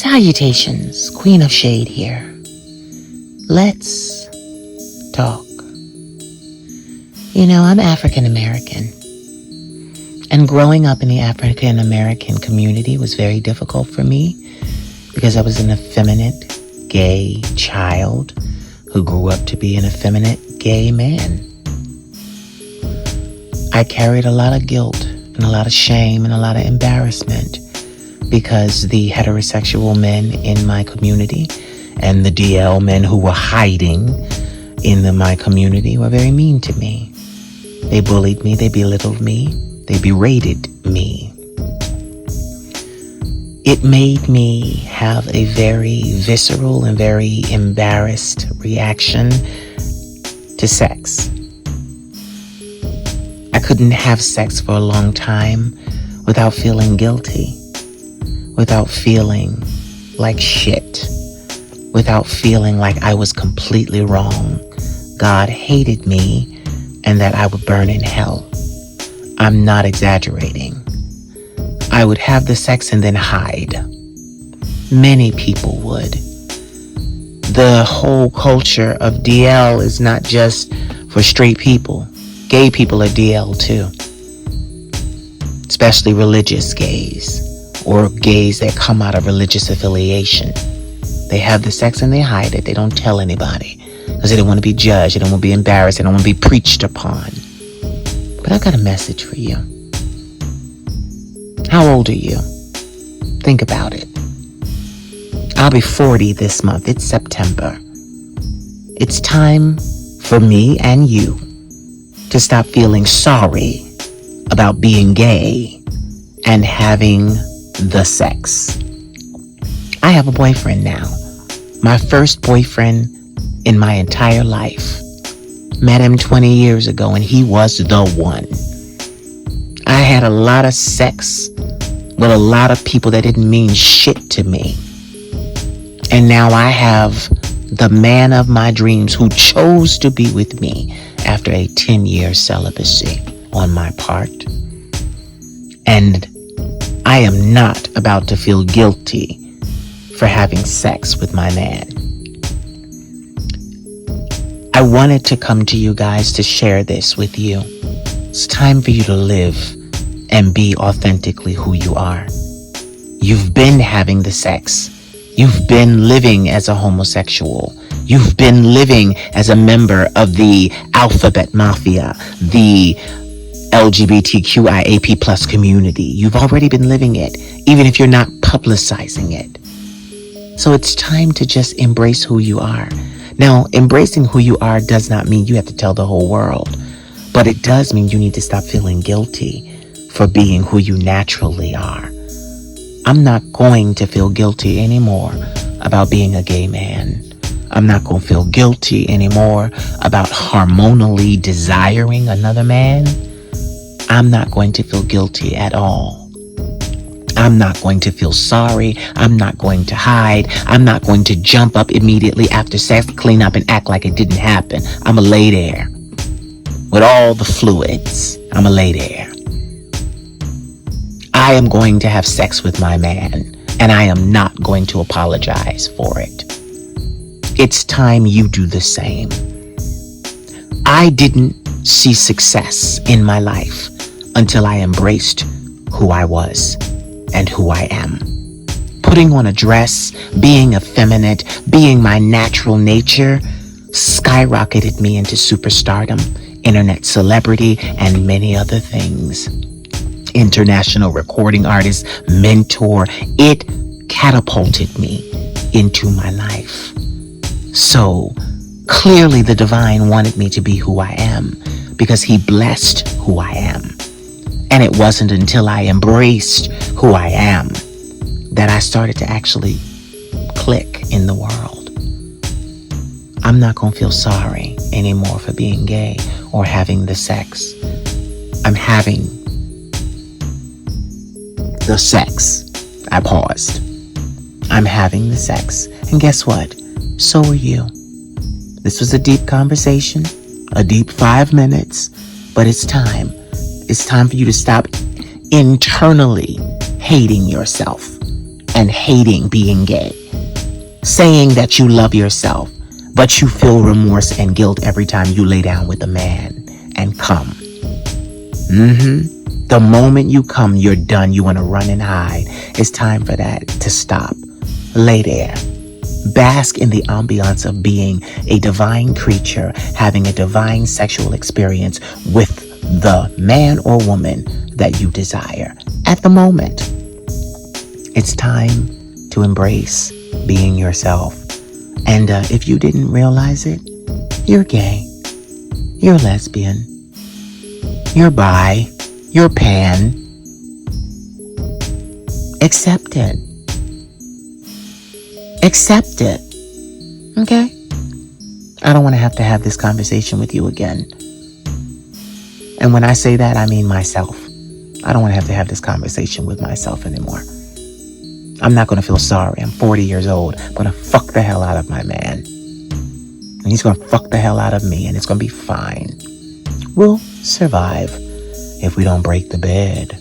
Salutations, Queen of Shade here. Let's talk. You know, I'm African American. And growing up in the African American community was very difficult for me because I was an effeminate gay child who grew up to be an effeminate gay man. I carried a lot of guilt and a lot of shame and a lot of embarrassment because the heterosexual men in my community and the DL men who were hiding in my community were very mean to me. They bullied me, they belittled me, they berated me. It made me have a very visceral and very embarrassed reaction to sex. I couldn't have sex for a long time without feeling guilty, without feeling like shit, without feeling like I was completely wrong, God hated me, and that I would burn in hell. I'm not exaggerating. I would have the sex and then hide. Many people would. The whole culture of DL is not just for straight people. Gay people are DL too. Especially religious gays or gays that come out of religious affiliation. They have the sex and they hide it. They don't tell anybody because they don't want to be judged. They don't want to be embarrassed. They don't want to be preached upon. But I got a message for you. How old are you? Think about it. I'll be 40 this month. It's September. It's time for me and you to stop feeling sorry about being gay and having the sex. I have a boyfriend now. My first boyfriend in my entire life. Met him 20 years ago and he was the one. I had a lot of sex with a lot of people that didn't mean shit to me. And now I have the man of my dreams who chose to be with me after a 10-year celibacy on my part. And I am not about to feel guilty for having sex with my man. I wanted to come to you guys to share this with you. It's time for you to live and be authentically who you are. You've been having the sex. You've been living as a homosexual. You've been living as a member of the alphabet mafia, the LGBTQIAP plus community. You've already been living it, even if you're not publicizing it. So it's time to just embrace who you are. Now, embracing who you are does not mean you have to tell the whole world, but it does mean you need to stop feeling guilty for being who you naturally are. I'm not going to feel guilty anymore about being a gay man. I'm not going to feel guilty anymore about hormonally desiring another man. I'm not going to feel guilty at all. I'm not going to feel sorry. I'm not going to hide. I'm not going to jump up immediately after sex, clean up and act like it didn't happen. I'm going to lay there with all the fluids. I'm going to lay there. I am going to have sex with my man, and I am not going to apologize for it. It's time you do the same. I didn't see success in my life until I embraced who I was and who I am. Putting on a dress, being effeminate, being my natural nature skyrocketed me into superstardom, internet celebrity, and many other things. International recording artist, mentor. It catapulted me into my life. So clearly the divine wanted me to be who I am because he blessed who I am. And it wasn't until I embraced who I am that I started to actually click in the world. I'm not going to feel sorry anymore for being gay or having the sex. I'm having the sex. I paused. I'm having the sex. And guess what? So are you. This was a deep conversation, a deep 5 minutes, but it's time. It's time for you to stop internally hating yourself and hating being gay. Saying that you love yourself, but you feel remorse and guilt every time you lay down with a man and come. The moment you come, you're done. You want to run and hide. It's time for that to stop. Lay there. Bask in the ambiance of being a divine creature, having a divine sexual experience with the man or woman that you desire. At the moment, it's time to embrace being yourself. And if you didn't realize it, you're gay, you're lesbian, you're bi, you're pan. Accept it. Accept it. Okay? I don't want to have this conversation with you again. And when I say that, I mean myself. I don't want to have this conversation with myself anymore. I'm not going to feel sorry. I'm 40 years old. I'm going to fuck the hell out of my man. And he's going to fuck the hell out of me, and it's going to be fine. We'll survive if we don't break the bed.